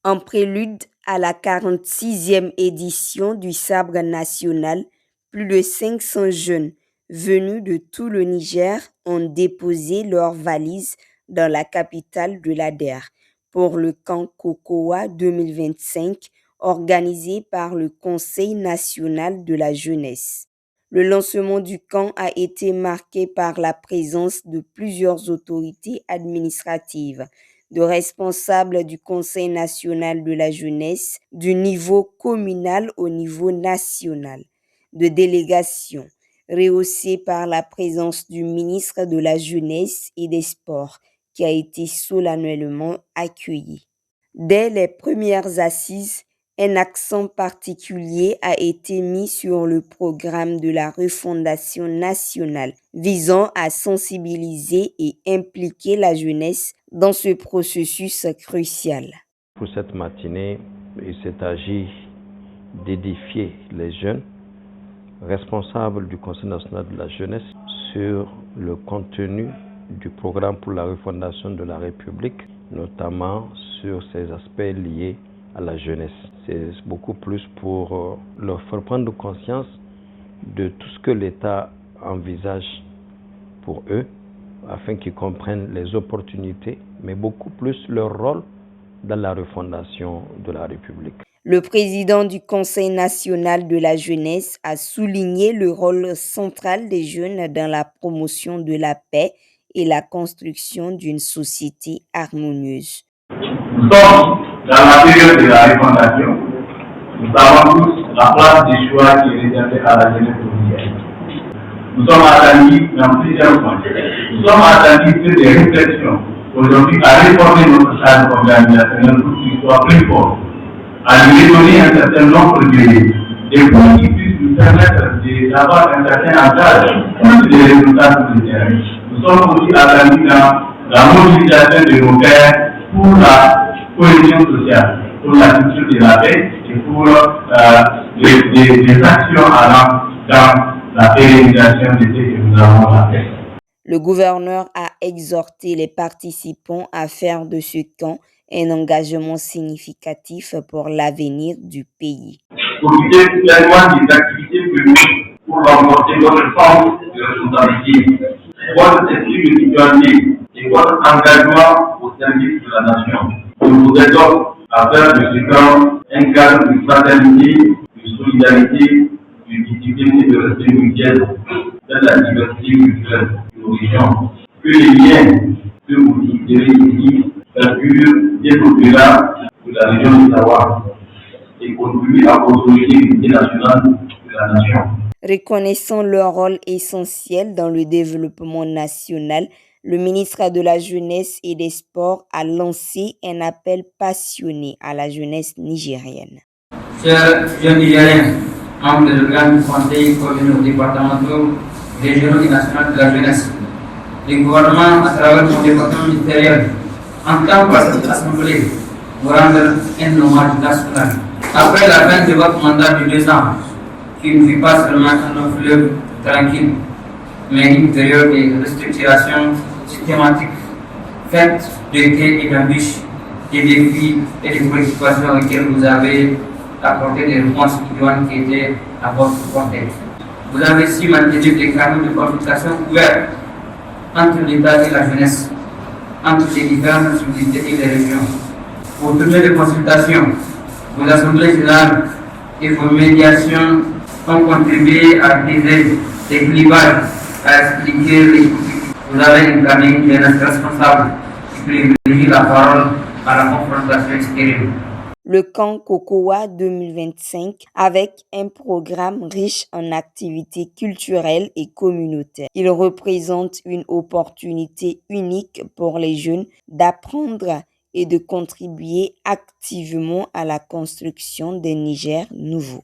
En prélude à la 46e édition du Sabre national, plus de 500 jeunes venus de tout le Niger ont déposé leurs valises dans la capitale de l'Ader pour le camp Kokowa 2025 organisé par le Conseil national de la jeunesse. Le lancement du camp a été marqué par la présence de plusieurs autorités administratives, de responsables du Conseil national de la jeunesse, du niveau communal au niveau national, de délégations, rehaussées par la présence du ministre de la Jeunesse et des Sports, qui a été solennellement accueilli. Dès les premières assises, un accent particulier a été mis sur le programme de la refondation nationale visant à sensibiliser et impliquer la jeunesse dans ce processus crucial. Pour cette matinée, il s'est agi d'édifier les jeunes responsables du Conseil national de la jeunesse sur le contenu du programme pour la refondation de la République, notamment sur ces aspects liés à la jeunesse. C'est beaucoup plus pour leur faire prendre conscience de tout ce que l'État envisage pour eux, afin qu'ils comprennent les opportunités, mais beaucoup plus leur rôle dans la refondation de la République. Le président du Conseil national de la jeunesse a souligné le rôle central des jeunes dans la promotion de la paix et la construction d'une société harmonieuse. Nous sommes dans la période de la refondation. Nous savons tous la place des choix qui est réservée à la jeunesse ouvrière. Nous sommes attendus dans plusieurs points. Nous sommes attendus sur des réflexions aujourd'hui à réformer notre cadre organisationnel pour qu'il soit plus fort, à lui donner un certain nombre de points qui puissent nous permettre d'avoir un certain ancrage pour les résultats sur le terrain. Nous sommes aussi attendus dans la mobilisation de nos pairs pour la cohésion sociale, pour la culture de la paix et pour les actions allant dans la pérennisation de ce que nous avons à faire. Le gouverneur a exhorté les participants à faire de ce camp un engagement significatif pour l'avenir du pays. Profitez pleinement des activités prévues pour renforcer votre sens de responsabilité, votre esprit de citoyenneté et votre engagement au service de la nation. Je vous exhorte à faire de ce camp un cadre de fraternité, de solidarité, de discipline et de respect mutuel dans la diversité culturelle de nos régions. Que les liens que vous tissez ici perdurent bien au-delà de la région du Sahara et contribuent à consolider l'unité nationale de la nation. Reconnaissant leur rôle essentiel dans le développement national, le ministre de la Jeunesse et des Sports a lancé un appel passionné à la jeunesse nigérienne. Chers jeunes Nigériens, membres de l'organe du Conseil communaux départementaux, régionaux et national de la jeunesse, le gouvernement, à travers son département ministériel, entend par cette assemblée vous rendre un hommage national. Après la fin de votre mandat de 2 ans, qui ne fut pas seulement un long fleuve tranquille, mais une période de restructuration systématique, faite de quais et d'embûches, des défis et des préoccupations auxquelles vous avez apporté des réponses idoines qui étaient à votre portée. Vous avez su maintenir des canaux de communication ouverts entre l'État et la jeunesse, entre les différentes subsidiarités et les régions. Vos tournées de consultation, vos assemblées générales et vos médiations ont contribué à briser les clivages, à expliquer les conflits. Vous avez incarné une jeunesse responsable qui privilégie la parole à la confrontation extérieure. Le camp Kokowa 2025 avec un programme riche en activités culturelles et communautaires. Il représente une opportunité unique pour les jeunes d'apprendre et de contribuer activement à la construction d'un Niger nouveau.